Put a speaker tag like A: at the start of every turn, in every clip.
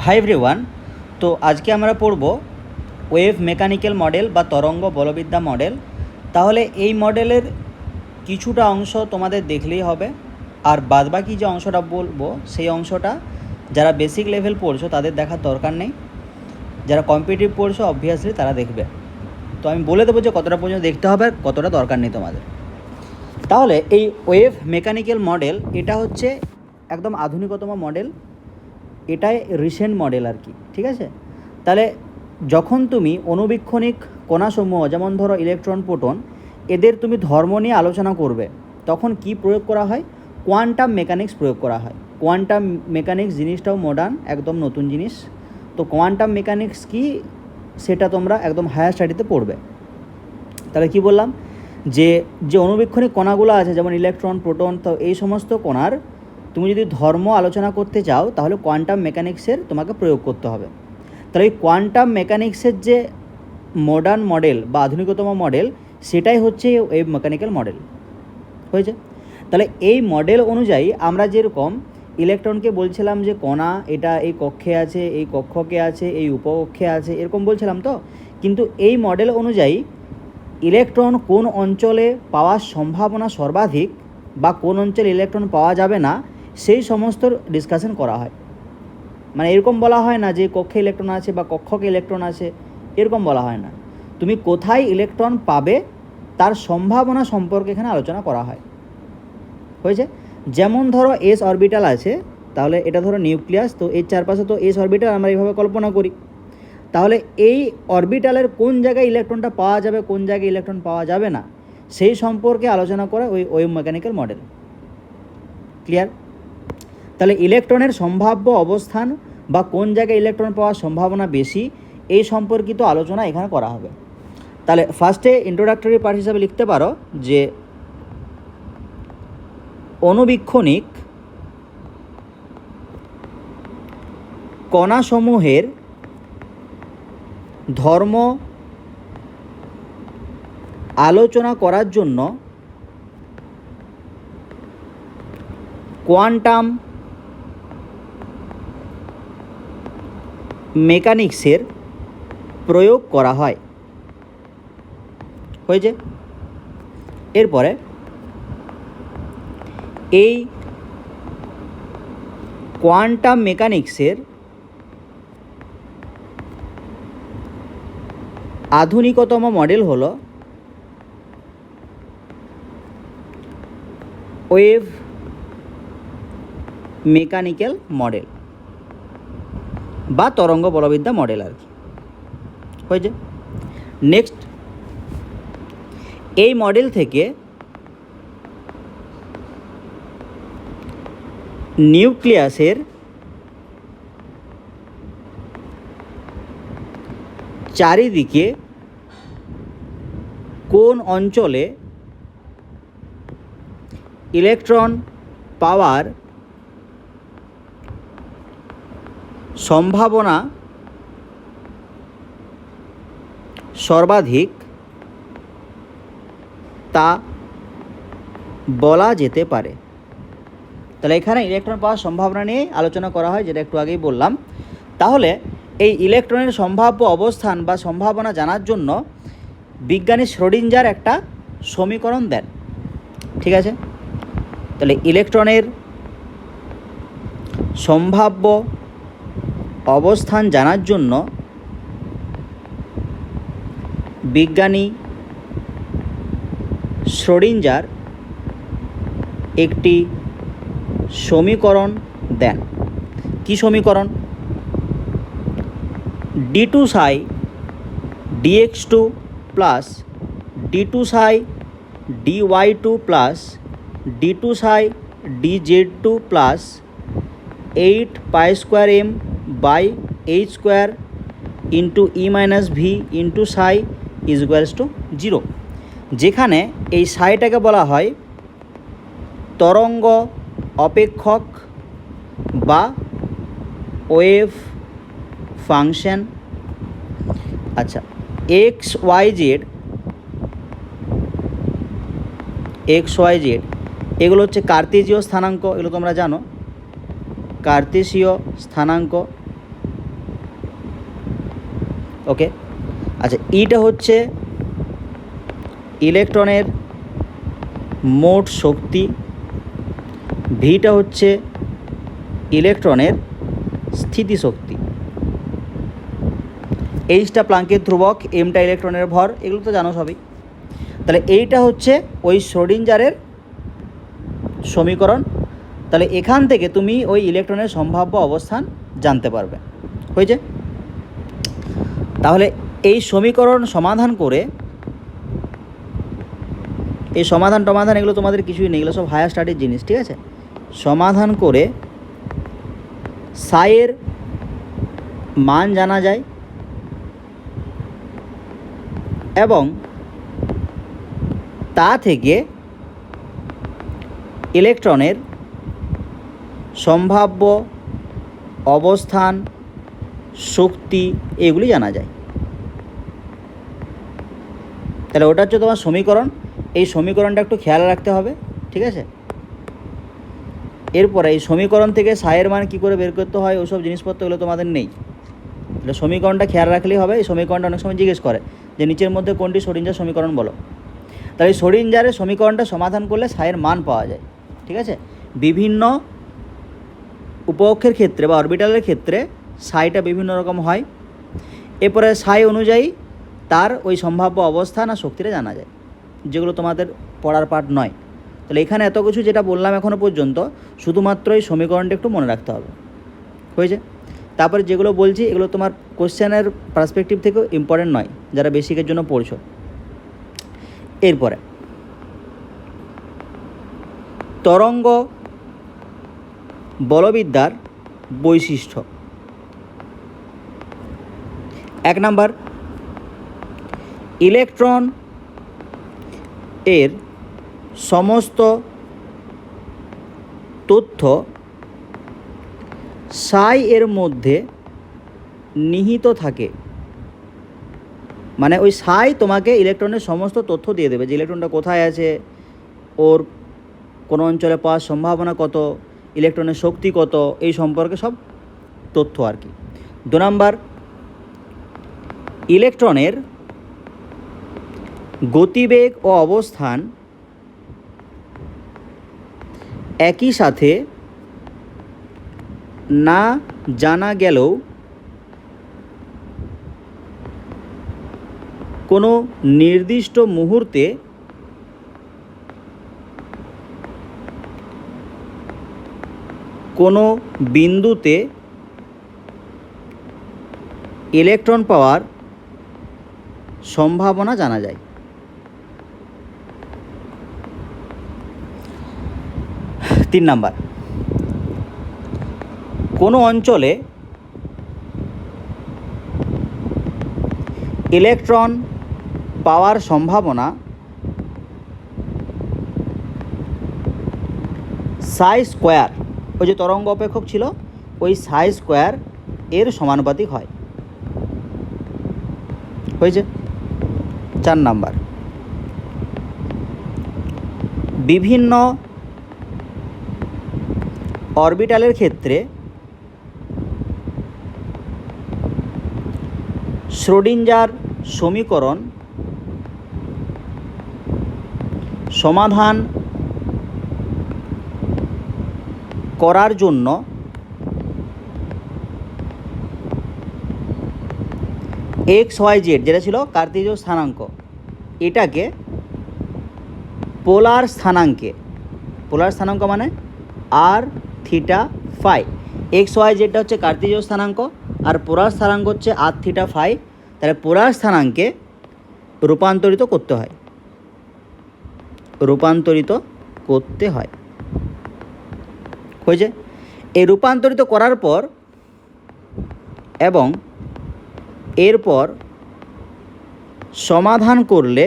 A: Hi everyone. তো আজকে আমরা পড়ব ওয়েভ মেকানিক্যাল মডেল বা তরঙ্গ বলবিদ্যা মডেল। তাহলে এই মডেলের কিছুটা অংশ তোমাদের দেখলেই হবে, আর বাদবাকি যে অংশটা বলবো সেই অংশটা যারা বেসিক লেভেল পড়ছো তাদের দেখার দরকার নেই, যারা কম্পিটিটিভ পড়ছো অবভিয়াসলি তারা দেখবে। তো আমি বলে দেবো যে কতটা পর্যন্ত দেখতে হবে আর কতটা দরকার নেই তোমাদের। তাহলে এই ওয়েভ মেকানিক্যাল মডেল এটা হচ্ছে একদম আধুনিকতম মডেল, এটাই রিসেন্ট মডেল আর কি, ঠিক আছে। তাহলে যখন তুমি অণুবীক্ষণিক কণাসমূহ যেমন ধরো ইলেকট্রন, প্রোটন, এদের তুমি ধর্ম নিয়ে আলোচনা করবে, তখন কি প্রয়োগ করা হয়? কোয়ান্টাম মেকানিক্স প্রয়োগ করা হয়। কোয়ান্টাম মেকানিক্স জিনিসটাও মডার্ন, একদম নতুন জিনিস। তো কোয়ান্টাম মেকানিক্স কি সেটা তোমরা একদম হায়ার স্টাডিতে পড়বে। তাহলে কি বললাম, যে যে অণুবীক্ষণিক কণাগুলো আছে যেমন ইলেকট্রন, প্রোটন, তো এই সমস্ত কণার তুমি যদি ধর্ম আলোচনা করতে চাও তাহলে কোয়ান্টাম মেকানিক্সের তোমাকে প্রয়োগ করতে হবে। তাহলে এই কোয়ান্টাম মেকানিক্সের যে মডার্ন মডেল বা আধুনিকতম মডেল সেটাই হচ্ছে ওয়েভ মেকানিক্যাল মডেল হয়েছে। তাহলে এই মডেল অনুযায়ী আমরা যেরকম ইলেকট্রনকে বলছিলাম যে কণা এটা এই কক্ষে আছে, এই কক্ষকে আছে, এই উপকক্ষে আছে, এরকম বলছিলাম তো। কিন্তু এই মডেল অনুযায়ী ইলেকট্রন কোন অঞ্চলে পাওয়ার সম্ভাবনা সর্বাধিক বা কোন অঞ্চলে ইলেকট্রন পাওয়া যাবে না সেই সমস্ত ডিসকাশন করা হয়। মানে এরকম বলা হয় না যে কক্ষে ইলেকট্রন আছে বা কক্ষকে ইলেকট্রন আছে, এরকম বলা হয় না। তুমি কোথায় ইলেকট্রন পাবে তার সম্ভাবনা সম্পর্কে এখানে আলোচনা করা হয় হয়েছে। যেমন ধরো এস অরবিটাল আছে, তাহলে এটা ধরো নিউক্লিয়াস, তো এর চারপাশে তো এস অরবিটাল আমরা এইভাবে কল্পনা করি। তাহলে এই অরবিটালের কোন জায়গায় ইলেকট্রনটা পাওয়া যাবে, কোন জায়গায় ইলেকট্রন পাওয়া যাবে না, সেই সম্পর্কে আলোচনা করে ওই ওয়েভ মেকানিক্যাল মডেল। ক্লিয়ার? তাহলে ইলেকট্রনের সম্ভাব্য অবস্থান বা কোন জায়গায় ইলেকট্রন পাওয়ার সম্ভাবনা বেশি এই সম্পর্কিত আলোচনা এখানে করা হবে। তাহলে ফার্স্টে ইন্ট্রোডাক্টরি পার্ট হিসাবে লিখতে পারো যে অণুবীক্ষণিক কণাসমূহের ধর্ম আলোচনা করার জন্য কোয়ান্টাম মেকানিক্সের প্রয়োগ করা হয় হয়েছে। এরপরে এই কোয়ান্টাম মেকানিক্সের আধুনিকতম মডেল হলো ওয়েভ মেকানিক্যাল মডেল বা তরঙ্গ বলবিদ্যা মডেল আর কি হয়েছে। নেক্সট, এই মডেল থেকে নিউক্লিয়াসের চারিদিকে কোন অঞ্চলে ইলেকট্রন পাওয়ার সম্ভাবনা সর্বাধিক তা বলা যেতে পারে। তাহলে এখানে ইলেকট্রন পাওয়ার সম্ভাবনা নিয়ে আলোচনা করা হয়, যেটা একটু আগেই বললাম। তাহলে এই ইলেকট্রনের সম্ভাব্য অবস্থান বা সম্ভাবনা জানার জন্য বিজ্ঞানী শ্রোডিঞ্জার একটা সমীকরণ দেন, ঠিক আছে। তাহলে ইলেকট্রনের সম্ভাব্য অবস্থান জানার জন্য বিজ্ঞানী শ্রোডিঞ্জার একটি সমীকরণ দেন। কি সমীকরণ? d2 psi dx2 plus d2 psi dy2 plus d2 psi dz2 plus 8 pi square m by h square into e minus V into psi is equals to 0, যেখানে এই সাইটাকে বলা হয় তরঙ্গ অপেক্ষক বা ওয়েভ ফাংশন। আচ্ছা, এক্স ওয়াই জেড এগুলো হচ্ছে কার্তেজীয় স্থানাঙ্ক, এগুলো তোমরা জানো। কার্তেশীয় স্থানাঙ্ক ওকে, আচ্ছা ইটা হচ্ছে ইলেকট্রনের মোট শক্তি, ভিটা হচ্ছে ইলেকট্রনের স্থিতিশক্তি, এইচটা প্লাঙ্কের ধ্রুবক, এমটা ইলেকট্রনের ভর, এগুলো তো জানো সবই। তাহলে এইটা হচ্ছে ওই শ্রোডিঞ্জারের সমীকরণ। তাহলে এখান থেকে তুমি ওই ইলেকট্রনের সম্ভাব্য অবস্থান জানতে পারবে। হয়েছে? তাহলে এই সমীকরণ সমাধান করে, এই সমাধান এগুলো তোমাদের কিছুই নেই, এগুলো সব হায়ার স্টাডির জিনিস, ঠিক আছে? সমাধান করে সাইয়ের মান জানা যায় এবং তা থেকে ইলেকট্রনের সম্ভাব্য অবস্থান, শক্তি, এগুলি জানা যায়। তাহলে ওটা হচ্ছে তোমার সমীকরণ। এই সমীকরণটা একটু খেয়াল রাখতে হবে, ঠিক আছে? এরপরে এই সমীকরণ থেকে সাইয়ের মান কী করে বের করতে হয় ওসব জিনিসপত্রগুলো তোমাদের নেই। তাহলে সমীকরণটা খেয়াল রাখলেই হবে। এই সমীকরণটা অনেক সময় জিজ্ঞেস করে যে নিচের মধ্যে কোনটি শ্রোডিঞ্জার সমীকরণ বলো। তাহলে এই শ্রোডিঞ্জারের সমীকরণটা সমাধান করলে সাইয়ের মান পাওয়া যায়, ঠিক আছে? বিভিন্ন উপঅক্ষের ক্ষেত্রে বা অরবিটালের ক্ষেত্রে সাইটা বিভিন্ন রকম হয়। এরপরে সাই অনুযায়ী তার ওই সম্ভাব্য অবস্থান আর শক্তিটা জানা যায়, যেগুলো তোমাদের পড়ার পাঠ নয়। তাহলে এখানে এত কিছু যেটা বললাম এখনও পর্যন্ত, শুধুমাত্র এই সমীকরণটা একটু মনে রাখতে হবে। হয়েছে? তারপরে যেগুলো বলছি এগুলো তোমার কোশ্চেনের পার্সপেক্টিভ থেকেও ইম্পর্টেন্ট নয়, যারা বেসিকের জন্য পড়ছো। এরপরে তরঙ্গ বলবিদ্যার বৈশিষ্ট্য। 1 নাম্বার, ইলেকট্রন এর সমস্ত তথ্য সাই এর মধ্যে নিহিত থাকে। মানে ওই সাই তোমাকে ইলেকট্রনের সমস্ত তথ্য দিয়ে দেবে, যে ইলেকট্রনটা কোথায় আছে, ওর কোনো অঞ্চলে পাওয়ার সম্ভাবনা কত, ইলেকট্রনের শক্তি কত, এই সম্পর্কে সব তথ্য আর কি। 2 নাম্বার, ইলেকট্রনের গতিবেগ ও অবস্থান একই সাথে না জানা গেলেও কোনো নির্দিষ্ট মুহূর্তে কোনো বিন্দুতে ইলেকট্রন পাওয়ার সম্ভাবনা জানা যায়। 3 নাম্বার, কোনো অঞ্চলে ইলেকট্রন পাওয়ার সম্ভাবনা সাই স্কোয়ার, ওই যে তরঙ্গ অপেক্ষক ছিল ওই সাই স্কোয়ার এর সমানুপাতিক হয়। হয়েছে? 4 নাম্বার, বিভিন্ন অরবিটালের ক্ষেত্রে শ্রোডিঞ্জার সমীকরণ সমাধান করার জন্য XYZ যেটা ছিল কার্তেজীয় স্থানাঙ্ক, এটাকে পোলার স্থানাঙ্কে, পোলার স্থানাঙ্ক মানে আর থিটা ফাই, XYZটা হচ্ছে কার্তেজীয় স্থানাঙ্ক আর পোলার স্থানাঙ্ক হচ্ছে আর থিটা ফাই। তাহলে পোলার স্থানাঙ্কে রূপান্তরিত করতে হয়, রূপান্তরিত করতে হয়। হয়েছে? এই রূপান্তরিত করার পর এবং এরপর সমাধান করলে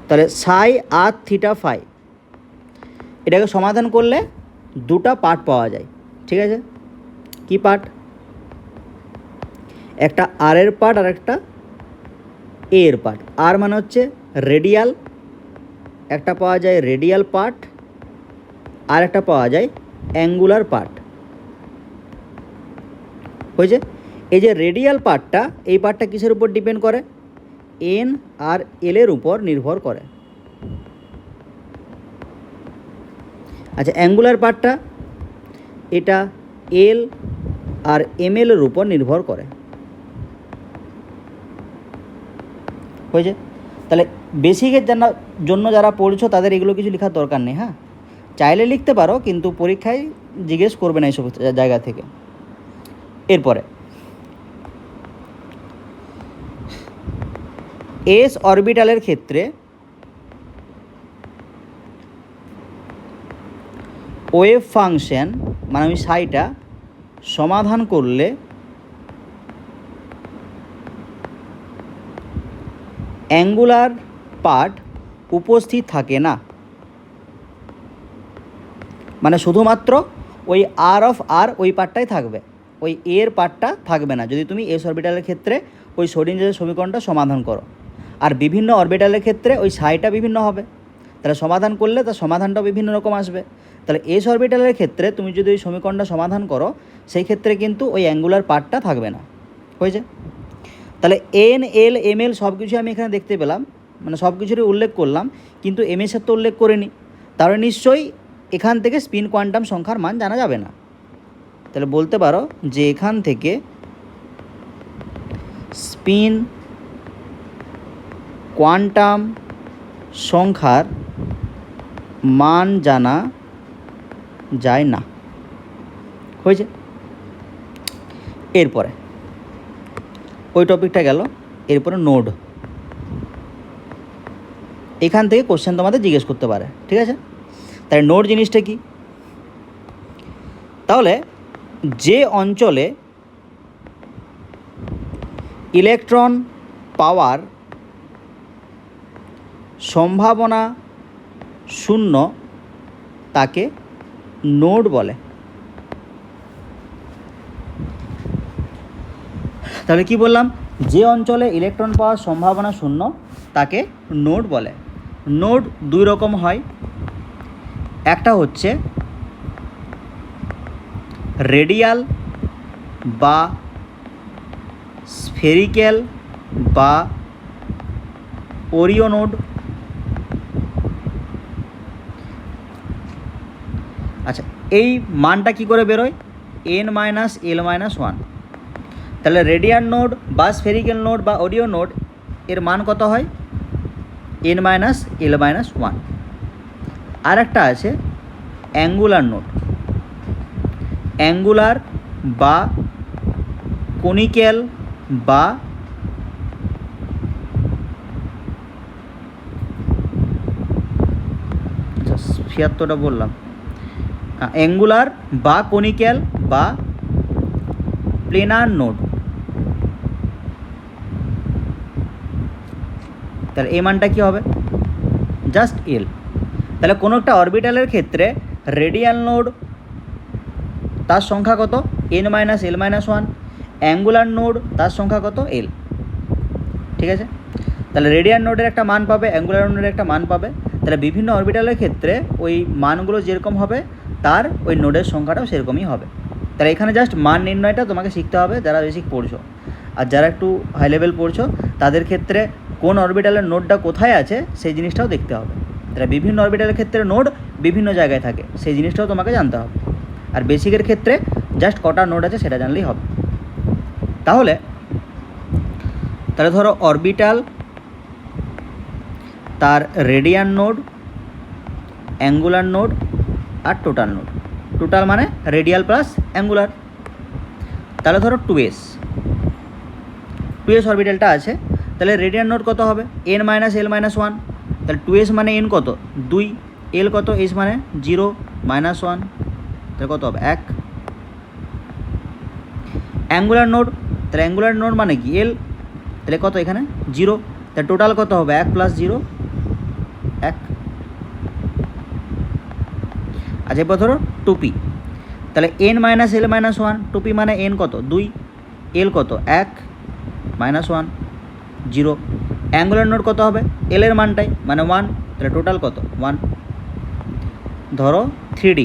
A: তাহলে সাই আর থিটা ফাই, এটাকে সমাধান করলে দুটা পার্ট পাওয়া যায়, ঠিক আছে? কি পার্ট? একটা আর এর পার্ট আর একটা এ এর পার্ট। আর মানে হচ্ছে রেডিয়াল, একটা পাওয়া যায় রেডিয়াল পার্ট, আর একটা পাওয়া যায় অ্যাঙ্গুলার পার্ট। হয়েছে? এই যে রেডিয়াল পার্টটা, এই পার্টটা কিসের উপর ডিপেন্ড করে? এন আর এল এর উপর নির্ভর করে। আচ্ছা, অ্যাঙ্গুলার পার্টটা, এটা এল আর এম এর উপর নির্ভর করে। হয়েছে? তাহলে বেসিকের জন্য যারা পড়ছো তাদের এগুলো কিছু লেখার দরকার নেই। হ্যাঁ, চাইলে লিখতে পারো, কিন্তু পরীক্ষায় জিজ্ঞেস করবে না এইসব জায়গা থেকে। এরপরে এস অরবিটালের ক্ষেত্রে ওয়েভ ফাংশন মানে আমি সাইটা সমাধান করলে অ্যাঙ্গুলার পার্ট উপস্থিত থাকে না। মানে শুধুমাত্র ওই আর অফ আর ওই পার্টটাই থাকবে, ওই এর পার্টটা থাকবে না যদি তুমি এস অরবিটালের ক্ষেত্রে ওই শ্রোডিঞ্জারের সমীকরণটা সমাধান করো। আর বিভিন্ন অরবিটালের ক্ষেত্রে ওই সাইটা বিভিন্ন হবে, তাহলে সমাধান করলে তার সমাধানটাও বিভিন্ন রকম আসবে। তাহলে এস অরবিটালের ক্ষেত্রে তুমি যদি ওই সমীকরণটা সমাধান করো, সেই ক্ষেত্রে কিন্তু ওই অ্যাঙ্গুলার পার্টটা থাকবে না। হয়েছে? তাহলে এন এল এম এল সব কিছু আমি এখানে দেখতে পেলাম, মানে সব কিছুরই উল্লেখ করলাম, কিন্তু এম এর সাথে তো উল্লেখ করিনি। তাহলে নিশ্চয়ই এখান থেকে স্পিন কোয়ান্টাম সংখ্যার মান জানা যাবে না। তাহলে বলতে পারো যে এখান থেকে স্পিন কোয়ান্টাম সংখ্যার মান জানা যায় না। হয়েছে? এরপরে ওই টপিকটা গেল। এরপরে নোড, এখান থেকে কোশ্চেন তোমাদের জিজ্ঞেস করতে পারে। ঠিক আছে? তাই নোড জিনিসটা কি? তাহলে যে অঞ্চলে ইলেকট্রন পাওয়ার সম্ভাবনা শূন্য তাকে নোড বলে। তাহলে কি বললাম? যে অঞ্চলে ইলেকট্রন পাওয়ার সম্ভাবনা শূন্য তাকে নোড বলে। নোড দুই রকম হয়, একটা হচ্ছে রেডিয়াল বা স্ফেরিক্যাল বা ওরিও নোড। আচ্ছা, এই মানটা কি করে বেরোয়? N minus L minus one. তাহলে রেডিয়াল নোড বা স্ফেরিক্যাল নোড বা ওরিও নোড এর মান কত হয়? N minus L minus one. আর একটা আছে অ্যাঙ্গুলার নোড। অ্যাঙ্গুলার বা কনিক্যাল বা আচ্ছা ৭৬টা বললাম, অ্যাঙ্গুলার বা কনিক্যাল বা প্লেনার নোড। তাহলে এই মানটা কী হবে? জাস্ট এল। তাহলে কোনো একটা অরবিটালের ক্ষেত্রে রেডিয়াল নোড তার সংখ্যা কত? N minus L minus one. Angular node তার সংখ্যা কত? এল। ঠিক আছে? তাহলে রেডিয়াল নোডের একটা মান পাবে, অ্যাঙ্গুলার নোডের একটা মান পাবে। তাহলে বিভিন্ন অরবিটালের ক্ষেত্রে ওই মানগুলো যেরকম হবে তার ওই নোডের সংখ্যাটাও সেরকমই হবে। তাহলে এখানে জাস্ট মান নির্ণয়টা তোমাকে শিখতে হবে যারা বেসিক পড়ছো। আর যারা একটু হাই লেভেল পড়ছো তাদের ক্ষেত্রে কোন অরবিটালের নোডটা কোথায় আছে সেই জিনিসটাও দেখতে হবে। তাহলে বিভিন্ন অরবিটালের ক্ষেত্রে নোড বিভিন্ন জায়গায় থাকে, সেই জিনিসটাও তোমাকে জানতে হবে। আর বেসিকের ক্ষেত্রে জাস্ট কটা নোড আছে সেটা জানলেই হবে। তাহলে ধরো অরবিটাল, তার রেডিয়াল নোড, অ্যাঙ্গুলার নোড আর টোটাল নোড। টোটাল মানে রেডিয়াল প্লাস অ্যাঙ্গুলার। তাহলে ধরো 2s অরবিটালটা আছে, তাহলে রেডিয়াল নোড কত হবে? N minus L minus one. তাহলে 2s মানে এন কত? 2, এল কত? এস মানে 0 মাইনাস 1, তাহলে কত হবে? 1। অ্যাঙ্গুলার নোড, তাহলে অ্যাঙ্গুলার নোড মানে কি? এল, তাহলে কত এখানে? 0। তাহলে টোটাল কত হবে? 1 প্লাস 0, 1। আচ্ছা, এরপর ধরো 2p, তাহলে N minus L minus one. 2p মানে এন কত? 2, এল কত? 1 মাইনাস 1, 0। অ্যাঙ্গুলার নোড কত হবে? এল এর মানটাই মানে 1, তাহলে টোটাল কত? 1। ধরো 3d,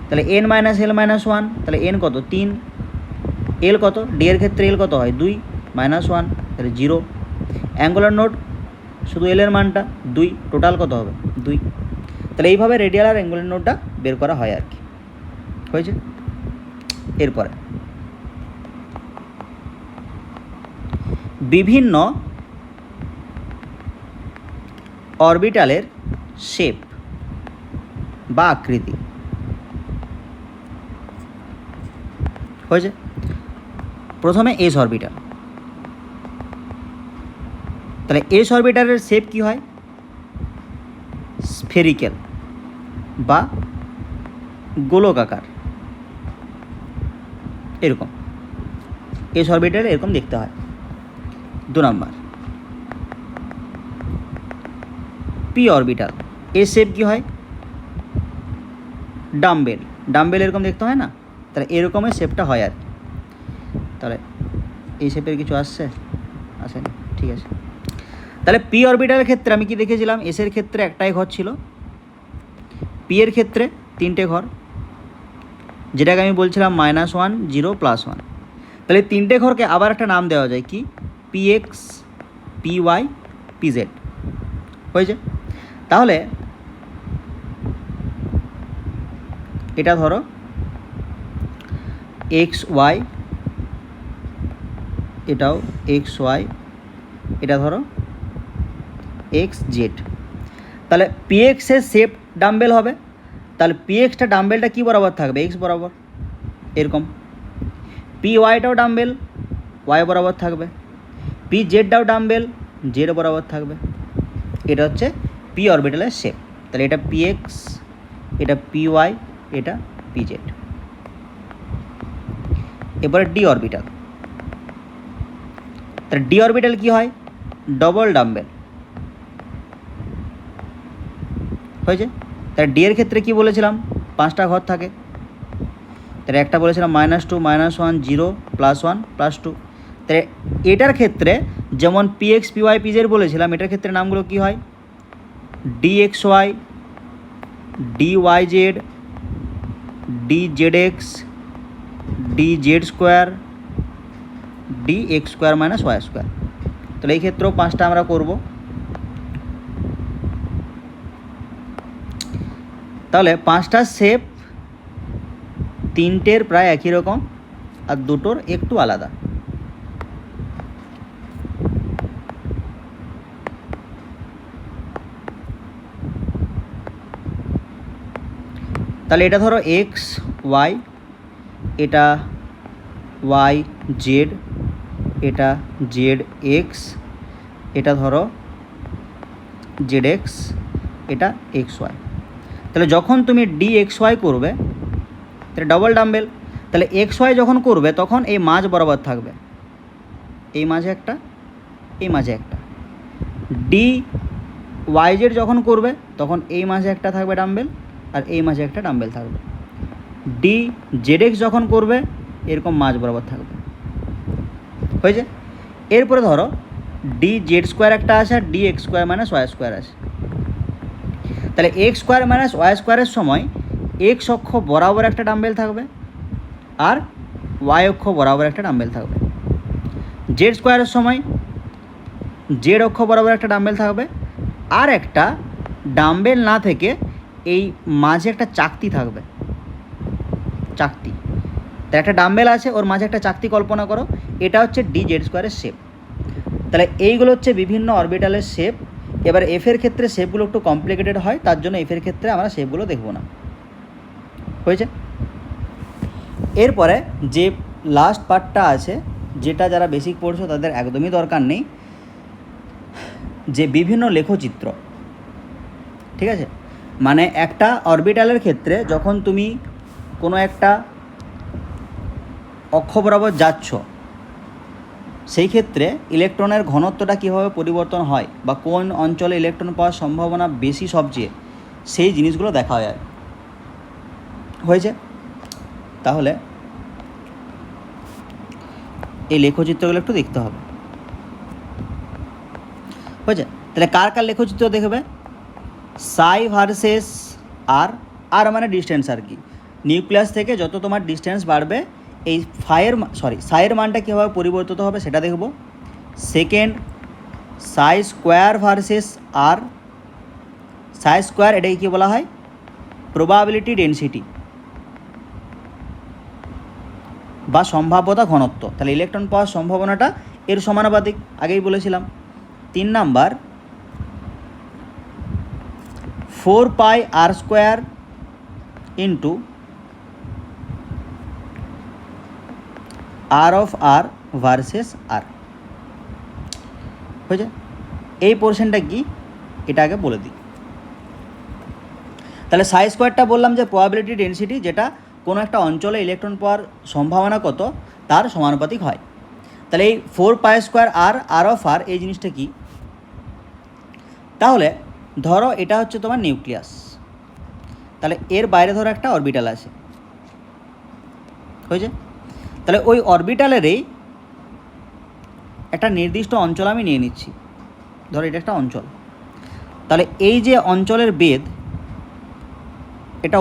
A: তাহলে N minus L minus one, তাহলে এন কত? 3, এল কত, ডি এর ক্ষেত্রে এল কত হয় 2 -1 তাহলে 0। অ্যাঙ্গুলার নোড শুধু এল এর মানটা 2, টোটাল কত হবে 2। তাহলে এইভাবে রেডিয়াল আর অ্যাঙ্গুলার নোডটা বের করা হয় আর কি। হয়েছে। এরপরে বিভিন্ন অরবিটালের শেপ বা আকৃতি। হয়েছে। প্রথমে এস অরবিটাল। তাহলে এস অরবিটালের শেপ কি হয়, স্ফেরিক্যাল বা গোলকাকার, এরকম এস অরবিটাল এরকম দেখতে হয়। 2 নম্বর পি অরবিটাল, এর শেপ কি হয়, ডাম্বেল, ডাম্বেল এরকম দেখতে হয় না, তাহলে এরকমের শেপটা হয় আর কি। তাহলে এই শেপের কিছু আসছে, আসেনি, ঠিক আছে। তাহলে পি অরবিটালের ক্ষেত্রে আমি কি দেখেছিলাম, এস এর ক্ষেত্রে একটাই ঘর ছিল, পি এর ক্ষেত্রে 3টে ঘর, যেটাকে আমি বলছিলাম -1 0 +1। তাহলে 3টে ঘরকে আবার একটা নাম দেওয়া যায় কি, P X, P Y, P Z. হয়েছে। তাহলে এটা ধরো এক্স ওয়াই, এটাও এক্স ওয়াই, এটা ধরো এক্স জেড। তাহলে পি এক্সের শেপ ডাম্বেল হবে, তাহলে পি এক্সটা ডাম্বেলটা কী বরাবর থাকবে, এক্স বরাবর, এরকম। পি ওয়াইটাও ডাম্বেল, ওয়াই বরাবর থাকবে। পি জেডটাও ডাম্বেল, জেড বরাবর থাকবে। এটা হচ্ছে পি অরবিটালের শেপ। তাহলে এটা পি এক্স, এটা পি ওয়াই, এটা পি জেড। এরপরে ডি অরবিটাল। তাহলে ডি অরবিটাল কী হয়, ডবল ডাম্বেল। হয়েছে। তাহলে ডি এর ক্ষেত্রে কি বলেছিলাম, 5টা ঘর থাকে। তাহলে একটা বলেছিলাম -2 -1 0 +1 +2। তাহলে এটার ক্ষেত্রে যেমন P X, P Y, P Z বলেছিলাম, এটার ক্ষেত্রে নামগুলো কী হয়, D X Y, D Y Z, D Z X, D Z square, D X square -Y square. তাহলে এই ক্ষেত্রেও 5টা আমরা করব। তাহলে 5টার শেপ 3টের প্রায় একই রকম আর 2টোর একটু আলাদা। তাহলে এটা ধরো এক্স ওয়াই, এটা ওয়াই জেড, এটা জেড এক্স, এটা ধরো জেড এক্স, এটা এক্স ওয়াই। তাহলে যখন তুমি ডি এক্স ওয়াই করবে, তাহলে ডবল ডাম্বেল, তাহলে এক্স ওয়াই যখন করবে তখন এই মাঝ বরাবর থাকবে, এই মাঝে একটা, এই মাঝে একটা। ডি ওয়াই জেড যখন করবে তখন এই মাঝে একটা থাকবে ডাম্বেল, আর এই মাঝে একটা ডাম্বেল থাকবে। ডি জেড এক্স যখন করবে এরকম মাঝ বরাবর থাকবে। হয়েছে। এরপরে ধরো ডি জেড স্কোয়ার একটা আছে, আর D X square -Y square আছে। তাহলে এক্স স্কোয়ার -ওয়াই স্কোয়ারের সময় এক্স অক্ষ বরাবর একটা ডাম্বেল থাকবে, আর ওয়াই অক্ষ বরাবর একটা ডাম্বেল থাকবে। জেড স্কোয়ারের সময় জেড অক্ষ বরাবর একটা ডাম্বেল থাকবে, আর একটা ডাম্বেল না থেকে এই মাঝে একটা চাকতি থাকবে, চাকতি। তাহলে একটা ডাম্বেল আছে, ওর মাঝে একটা চাকতি কল্পনা করো, এটা হচ্ছে ডি জেড স্কোয়ারের শেপ। তাহলে এইগুলো হচ্ছে বিভিন্ন অরবিটালের শেপ। এবার এফের ক্ষেত্রে শেপগুলো একটু কমপ্লিকেটেড হয়, তার জন্য এফের ক্ষেত্রে আমরা শেপগুলো দেখব না। হয়েছে। এরপরে যে লাস্ট পার্টটা আছে, যেটা যারা বেসিক পড়ছো তাদের একদমই দরকার নেই, যে বিভিন্ন লেখচিত্র। ঠিক আছে, মানে একটা অরবিটালের ক্ষেত্রে যখন তুমি কোনো একটা অক্ষ বরাবর যাচ্ছ, সেই ক্ষেত্রে ইলেকট্রনের ঘনত্বটা কীভাবে পরিবর্তন হয় বা কোন অঞ্চলে ইলেকট্রন পাওয়ার সম্ভাবনা বেশি সবচেয়ে, সেই জিনিসগুলো দেখা হয় আর। হয়েছে। তাহলে এই লেখচিত্রগুলো একটু দেখতে হবে। হয়েছে। তাহলে কার কার লেখচিত্র দেখবে, সাই ভার্সেস আর, আর মানে ডিস্টেন্স আর কি। নিউক্লিয়াস থেকে যত তোমার ডিস্টেন্স বাড়বে এই সাইয়ের মানটা কীভাবে পরিবর্তিত হবে সেটা দেখব। সেকেন্ড, সাই স্কোয়ার ভার্সেস আর। সাই স্কোয়ার এটাকে কী বলা হয়? প্রবাবিলিটি ডেনসিটি বা সম্ভাব্যতা ঘনত্ব। তাহলে ইলেকট্রন পাওয়ার সম্ভাবনাটা এর সমানুপাতিক, আগেই বলেছিলাম। 3 number, 4 pi R square into R of R versus R. হয়েছে? এই পোর্শনটা কি এটা আগে বলে দিই। তাহলে সাই স্কোয়ারটা বললাম যে প্রবাবিলিটি ডেনসিটি, যেটা কোনো একটা অঞ্চলে ইলেকট্রন পাওয়ার সম্ভাবনা কত তার সমানুপাতিক হয়। তাহলে এই 4 পাই স্কোয়ার আর অফ আর এই জিনিসটা কি? তাহলে ধরো এটা হচ্ছে তোমার নিউক্লিয়াস, তাহলে এর বাইরে ধরো একটা অরবিটাল আছে। হয়েছে? তাহলে ওই অরবিটালেরই একটা নির্দিষ্ট অঞ্চল আমি নিয়ে নিচ্ছি, ধরো এটা একটা অঞ্চল। তাহলে এই যে অঞ্চলের বেদ, এটা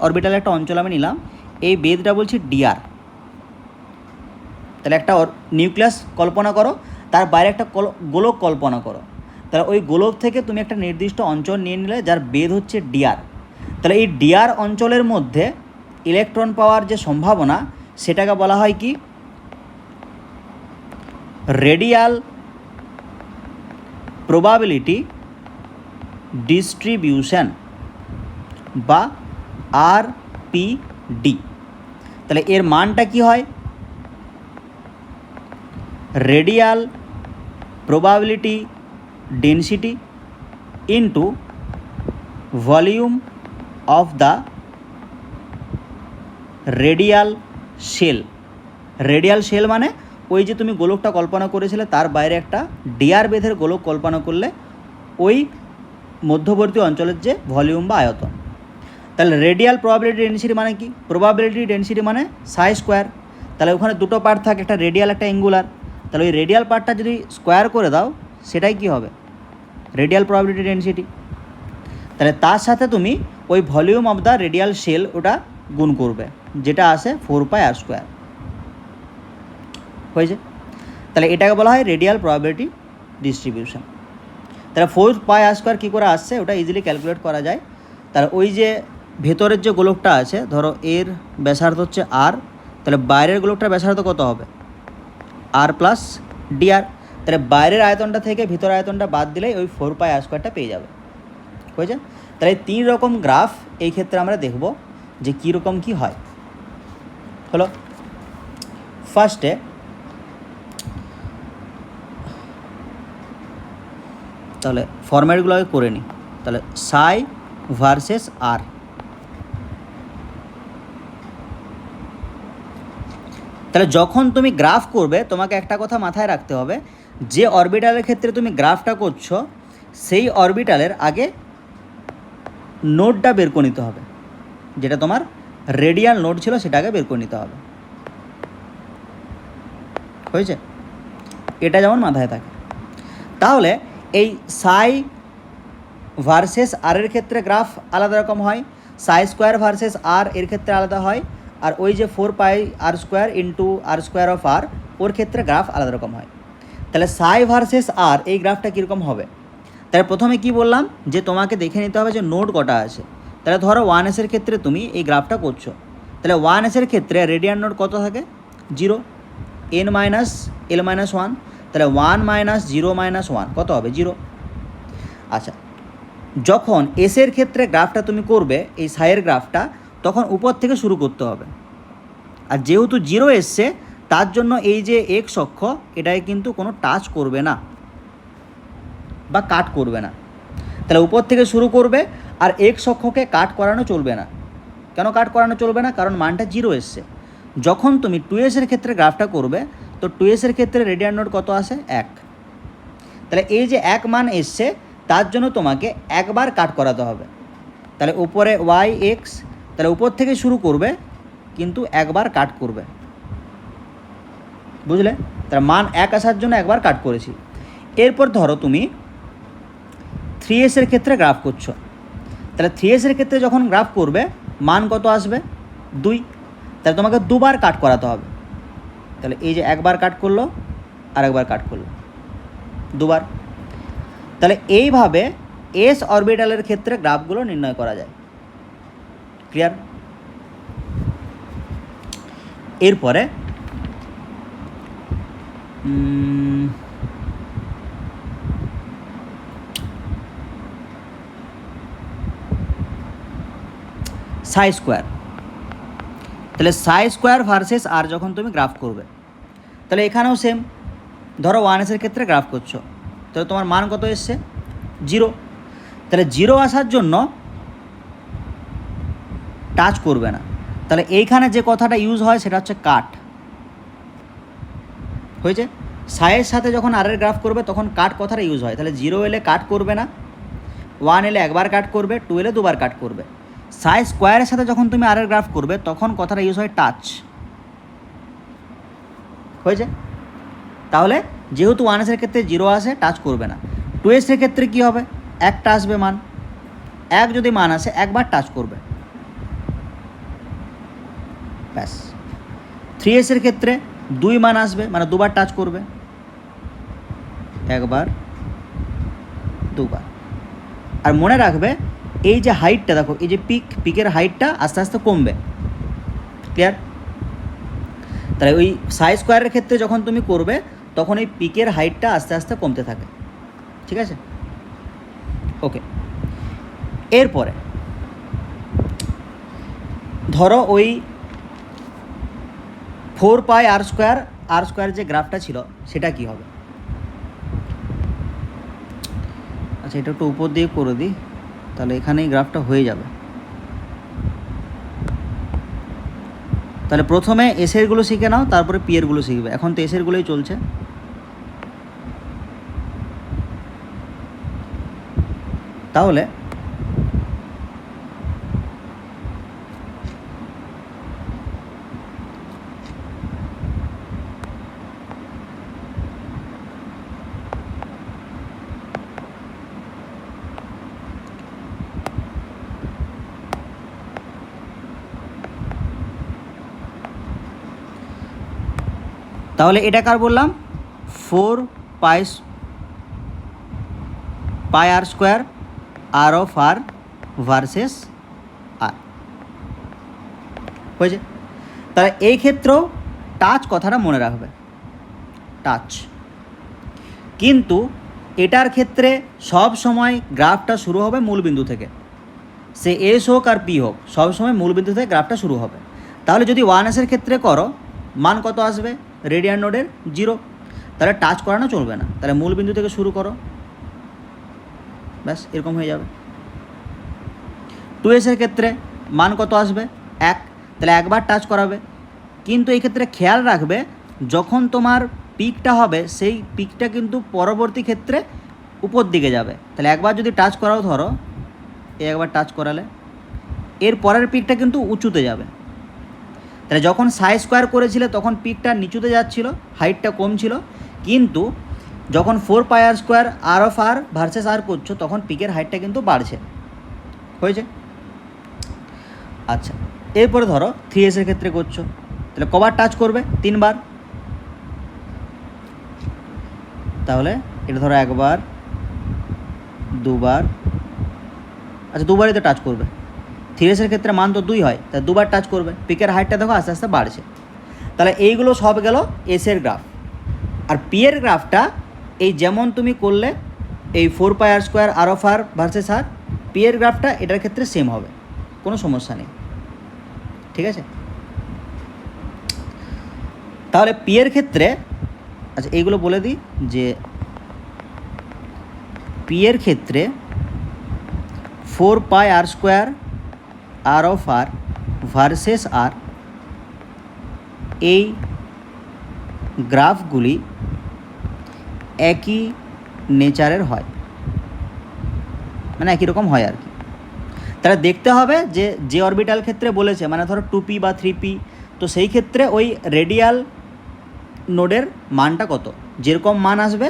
A: অরবিটালের একটা অঞ্চল আমি নিলাম, এই বেদটা বলছি ডিআর। তাহলে একটা নিউক্লিয়াস কল্পনা করো, তার বাইরে একটা গোলক কল্পনা করো। তাহলে ওই গোলক থেকে তুমি একটা নির্দিষ্ট অঞ্চল নিয়ে নিলে যার বেদ হচ্ছে ডিআর। তাহলে এই ডিআর অঞ্চলের মধ্যে ইলেকট্রন পাওয়ার যে সম্ভাবনা সেটাকে বলা হয় কি? রেডিয়াল প্রবাবিলিটি ডিস্ট্রিবিউশন বা আরপিডি। তাহলে এর মানটা কি হয়? Radial probability density into volume of the radial shell. Radial shell মানে ওই যে তুমি গোলকটা কল্পনা করেছিলে তার বাইরে একটা ডিআর বেধের গোলক কল্পনা করলে ওই মধ্যবর্তী অঞ্চলের যে ভলিউম বা আয়তন। তাহলে রেডিয়াল প্রবাবিলিটি ডেনসিটি মানে কি? প্রবাবিলিটি ডেনসিটি মানে সাই স্কোয়ার। তাহলে ওখানে দুটো পার্ট থাকে, একটা রেডিয়াল একটা অ্যাঙ্গুলার। তাহলে ওই রেডিয়াল পার্টটা যদি স্কোয়ার করে দাও সেটাই কি হবে? Radial probability density. তাহলে তার সাথে তুমি ওই volume of the radial shell ওটা গুণ করবে, যেটা আসে 4 পাই আর স্কোয়ার। হয়েছে? তাহলে এটাকে বলা হয় রেডিয়াল প্রবাবিলিটি ডিস্ট্রিবিউশন। তাহলে 4 পাই আর স্কোয়ার কী করে আসছে ওটা ইজিলি ক্যালকুলেট করা যায়। তাহলে ওই যে ভেতরের যে গোলকটা আছে, ধরো এর ব্যাসার্ধ হচ্ছে আর, তাহলে বাইরের গোলকটার ব্যাসার্ধ কত হবে? আর প্লাস ডিআর। তাহলে বাইরের আয়তনটা থেকে ভিতর আয়তনটা বাদ দিলেই ওই 4 পাই আর স্কোয়ারটা পেয়ে যাবে। হয়েছে? তাহলে এই 3 রকম গ্রাফ এই ক্ষেত্রে আমরা দেখব যে কীরকম কী হয়। হলো, ফার্স্টে তাহলে ফরম্যাটগুলো আগে করে নিই। তাহলে সাই ভার্সেস আর। তাহলে যখন তুমি গ্রাফ করবে তোমাকে একটা কথা মাথায় রাখতে হবে, যে অরবিটালের ক্ষেত্রে তুমি গ্রাফটা করছো সেই অরবিটালের আগে নোডটা বের করে নিতে হবে, যেটা তোমার রেডিয়াল নোড ছিল সেটাকে বের করে নিতে হবে। হয়েছে? এটা যেমন মাথায় থাকে। তাহলে এই সাই ভার্সেস আর এর ক্ষেত্রে গ্রাফ আলাদা রকম হয়, সাই স্কোয়ার ভার্সেস আর এর ক্ষেত্রে আলাদা হয়, আর ওই যে 4 pi R square into R square of R ওর ক্ষেত্রে গ্রাফ আলাদা রকম হয়। তাহলে সাই ভার্সেস আর এই গ্রাফটা কীরকম হবে? তাহলে প্রথমে কি বললাম যে তোমাকে দেখে নিতে হবে যে নোড কটা আছে। তাহলে ধরো 1s ক্ষেত্রে তুমি এই গ্রাফটা করছো, তাহলে 1s ক্ষেত্রে রেডিয়ান নোড কত থাকে? 0, n মাইনাস l মাইনাস 1। তাহলে 1 মাইনাস 0 মাইনাস 1 কত হবে? 0। আচ্ছা, যখন এসের ক্ষেত্রে গ্রাফটা তুমি করবে এই সাইয়ের গ্রাফটা, তখন উপর থেকে শুরু করতে হবে। আর যেহেতু 0 এসছে তার জন্য এই যে এক্স অক্ষ এটাকে কিন্তু কোনো টাচ করবে না বা কাট করবে না। তাহলে উপর থেকে শুরু করবে, আর এক্স অক্ষকে কাট করানো চলবে না। কেন কাট করানো চলবে না? কারণ মানটা 0 এসছে। যখন তুমি 2s ক্ষেত্রে গ্রাফটা করবে তো 2s ক্ষেত্রে রেডিয়ান নোড কত আসে? 1। তাহলে এই যে 1 মান এসছে তার জন্য তোমাকে একবার কাট করাতে হবে। তাহলে উপরে ওয়াই এক্স, তাহলে উপর থেকে শুরু করবে কিন্তু একবার কাট করবে। বুঝলে? তাহলে মান 1 আসার জন্য একবার কাট করেছি। এরপর ধরো তুমি 3s ক্ষেত্রে গ্রাফ করছো, তাহলে 3s ক্ষেত্রে যখন গ্রাফ করবে মান কত আসবে? 2। তাহলে তোমাকে দুবার কাট করাতে হবে। তাহলে এই যে একবার কাট করলো আর একবার কাট করলো, দুবার। তাহলে এইভাবে এস অরবিটালের ক্ষেত্রে গ্রাফগুলো নির্ণয় করা যায়। ক্লিয়ার? এরপরে সাই স্কোয়ার। তাহলে সাই স্কোয়ার ভার্সেস আর যখন তুমি গ্রাফ করবে, তাহলে এখানেও সেম। ধরো 1s ক্ষেত্রে গ্রাফ করছো, তাহলে তোমার মান কত এসছে? 0। তাহলে 0 আসার জন্য টাচ করবে না। তাহলে এইখানে যে কথাটা ইউজ হয় সেটা হচ্ছে কাট। হয়েছে? সাইয়ের সাথে যখন আর এর গ্রাফ করবে তখন কাট কথাটা ইউজ হয়। তাহলে 0 এলে কাট করবে না, 1 এলে একবার কাট করবে, 2 এলে দুবার কাট করবে। সাই স্কোয়ারের সাথে যখন তুমি আর এর গ্রাফ করবে তখন কথাটা ইউজ হয় টাচ। হয়েছে? তাহলে যেহেতু 1s ক্ষেত্রে 0 আসে, টাচ করবে না। 2s ক্ষেত্রে কী হবে? একটা আসবে মান, এক যদি মান আসে একবার টাচ করবে, ব্যাস। 3s ক্ষেত্রে 2 মান আসবে, মানে দুবার টাচ করবে, একবার দুবার। আর মনে রাখবে এই যে হাইটটা দেখো, এই যে পিকের হাইটটা আস্তে আস্তে কমবে। ক্লিয়ার? তাহলে ওই সাই স্কোয়ারের ক্ষেত্রে যখন তুমি করবে তখন এই পিকের হাইটটা আস্তে আস্তে কমতে থাকে। ঠিক আছে? ওকে। এরপরে ধরো ওই 4 পাই আর স্কোয়ার যে গ্রাফটা ছিল সেটা কি হবে? আচ্ছা, এটা একটু উপর দিয়ে করে দিই, তাহলে এখানেই গ্রাফটা হয়ে যাবে। তাহলে প্রথমে এসেরগুলো শিখে নাও, তারপরে পিয়েরগুলো শিখবে। এখন তো এসেরগুলোই চলছে। তাহলে তাহলে এটা কার বললাম? 4 pi R square R of R versus R. হয়েছে? তাহলে এই ক্ষেত্রেও টাচ কথাটা মনে রাখবে, টাচ। কিন্তু এটার ক্ষেত্রে সব সময় গ্রাফটা শুরু হবে মূলবিন্দু থেকে, সে এস হোক আর পি হোক, সব সময় মূলবিন্দু থেকে গ্রাফটা শুরু হবে। তাহলে যদি 1s ক্ষেত্রে করো, মান কত আসবে রেডিয়ান নোডের? 0। তাহলে টাচ করানো চলবে না, তাহলে মূলবিন্দু থেকে শুরু করো, ব্যাস এরকম হয়ে যাবে। 2s ক্ষেত্রে মান কত আসবে? 1। তাহলে একবার টাচ করাবে। কিন্তু এই ক্ষেত্রে খেয়াল রাখবে যখন তোমার পিকটা হবে সেই পিকটা কিন্তু পরবর্তী ক্ষেত্রে উপর দিকে যাবে। তাহলে একবার যদি টাচ করাও, ধরো একবার টাচ করালে এর পরের পিকটা কিন্তু উঁচুতে যাবে। তাহলে যখন সাই স্কোয়ার করেছিলে তখন পিকটা নিচুতে যাচ্ছিল, হাইটটা কম ছিল। কিন্তু যখন 4 pi R square R of R versus R করছো তখন পিকের হাইটটা কিন্তু বাড়ছে। হয়েছে? আচ্ছা, এরপরে ধরো 3s ক্ষেত্রে করছো, তাহলে কবার টাচ করবে? 3 বার। তাহলে এটা ধরো একবার, দুবার, আচ্ছা দুবারই তো টাচ করবে। 3s ক্ষেত্রে মান তো 2 হয়, তাই দুবার টাচ করবে। পিকের হাইটটা দেখো আস্তে আস্তে বাড়ছে। তাহলে এইগুলো সব গেল এসের গ্রাফ। আর পিয়ের গ্রাফটা এই যেমন তুমি করলে এই 4 pi R square R of R versus R, পিয়ের গ্রাফটা এটার ক্ষেত্রে সেম হবে, কোনো সমস্যা নেই। ঠিক আছে? তাহলে পিয়ের ক্ষেত্রে, আচ্ছা এইগুলো বলে দিই যে পিয়ের ক্ষেত্রে 4 pi R square R of R versus R, এই গ্রাফগুলি একই নেচারের হয়, মানে একই রকম হয় আর কি। তাহলে দেখতে হবে যে অরবিটাল ক্ষেত্রে বলেছে, মানে ধরো 2p বা 3p, তো সেই ক্ষেত্রে ওই রেডিয়াল নোডের মানটা কত, যেরকম মান আসবে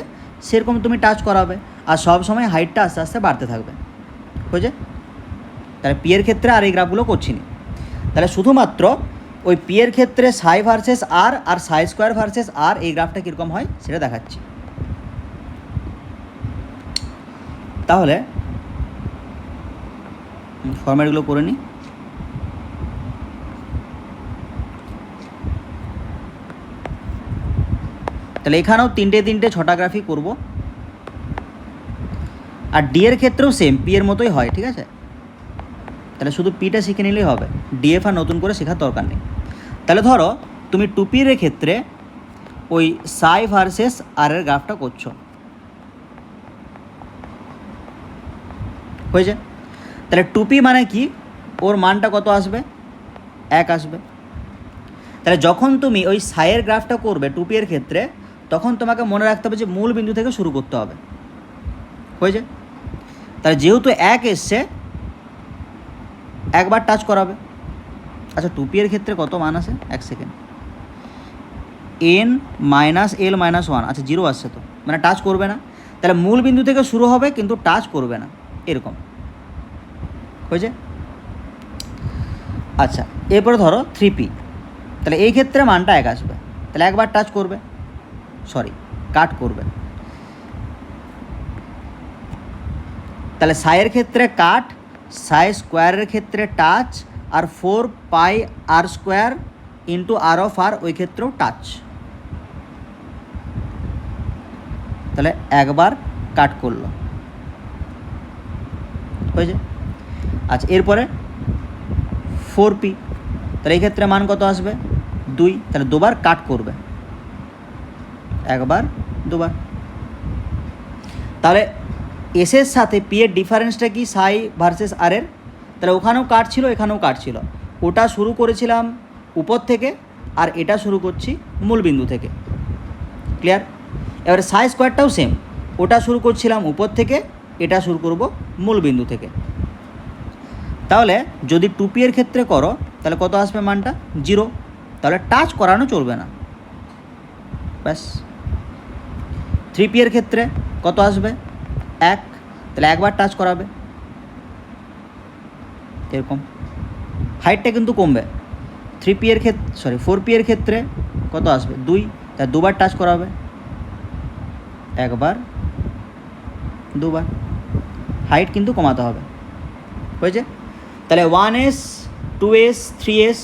A: সেরকম তুমি টাচ করাবে, আর সব সময় হাইটটা আস্তে আস্তে বাড়তে থাকবে। বুঝে? তাহলে পিয়ের ক্ষেত্রে আর এই গ্রাফগুলো করছি না। তাহলে শুধুমাত্র ওই পি এর ক্ষেত্রে সাই ভার্সেস আর আর সাই স্কোয়ার ভার্সেস আর এই গ্রাফটা কীরকম হয় সেটা দেখাচ্ছি। তাহলে ফরম্যাটগুলো করে নিই। তাহলে এখানেও তিনটে ছটা গ্রাফই করব। আর ডি এর ক্ষেত্রেও সেম পি এর মতোই হয়, ঠিক আছে। তাহলে শুধু পিটা শিখে নিলেই হবে, ডিএফ আর নতুন করে শেখার দরকার নেই। তাহলে ধরো তুমি টুপির ক্ষেত্রে ওই সাই ভার্সেস আর এর গ্রাফটা করছো, হয়েছে। তাহলে টুপি মানে কি, ওর মানটা কত আসবে, 1 আসবে। তাহলে যখন তুমি ওই সাইয়ের গ্রাফটা করবে টুপির ক্ষেত্রে, তখন তোমাকে মনে রাখতে হবে যে মূল বিন্দু থেকে শুরু করতে হবে, হয়েছে। তাহলে যেহেতু 1 এসছে, একবার টাচ করাবে। আচ্ছা টুপি এর ক্ষেত্রে কত মান আসে, 1 second, n minus L minus 1, আচ্ছা 0 আসছে তো, মানে টাচ করবে না। তাহলে মূল বিন্দু থেকে শুরু হবে কিন্তু টাচ করবে না, এরকম হয়েছে। আচ্ছা এরপরে ধরো 3p, তাহলে এই ক্ষেত্রে মানটা 1 আসবে। তাহলে একবার টাচ করবে, কাট করবে। তাহলে সাইয়ের ক্ষেত্রে কাট, সাই স্কোয়ারের ক্ষেত্রে টাচ, আর 4 pi R square into R of R ওই ক্ষেত্রেও টাচ। তাহলে একবার কাট করলো, হয়েছে। আচ্ছা এরপরে 4p, তাহলে এই ক্ষেত্রে মান কত আসবে, 2, তাহলে দুবার কাট করবে, একবার দুবার। তাহলে এসের সাথে পি এর ডিফারেন্সটা কি, সাই ভার্সেস আর এর। তাহলে ওখানেও কাট ছিল, এখানেও কাট ছিল। ওটা শুরু করেছিলাম উপর থেকে, আর এটা শুরু করছি মূল বিন্দু থেকে, ক্লিয়ার। এবারে সাই স্কোয়ারটাও সেম, ওটা শুরু করছিলাম উপর থেকে, এটা শুরু করব মূল বিন্দু থেকে। তাহলে যদি 2p এর ক্ষেত্রে করো তাহলে কত আসবে মানটা, 0, তাহলে টাচ করানো চলবে না, ব্যাস। 3p এর ক্ষেত্রে কত আসবে, 1, তাহলে একবার টাচ করাবে, এরকম। হাইটটা কিন্তু কমবে। 3p এর ক্ষেত্রে 4p এর ক্ষেত্রে কত আসবে, 2, তাই দুবার টাচ করাবে, একবার দুবার। হাইট কিন্তু কমাতে হবে, হয়েছে। তাহলে 1s 2s 3s,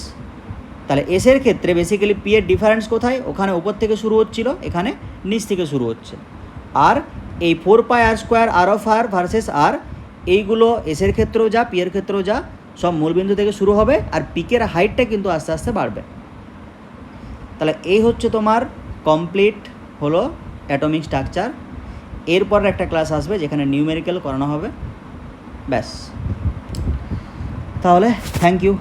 A: তাহলে এসের ক্ষেত্রে বেসিক্যালি পি এর ডিফারেন্স কোথায়, ওখানে উপর থেকে শুরু হচ্ছিল, এখানে নিচ থেকে শুরু হচ্ছে। আর এই 4 pi R square R of R versus R, এইগুলো এসের ক্ষেত্রেও যা পি এর ক্ষেত্রেও যা, সব মূলবিন্দু থেকে শুরু হবে, আর পিকের হাইটটা কিন্তু আস্তে আস্তে বাড়বে। তাহলে এই হচ্ছে তোমার কমপ্লিট হলো অ্যাটমিক স্ট্রাকচার। এরপর একটা ক্লাস আসবে যেখানে নিউমেরিক্যাল করানো হবে, ব্যাস। তাহলে থ্যাংক ইউ।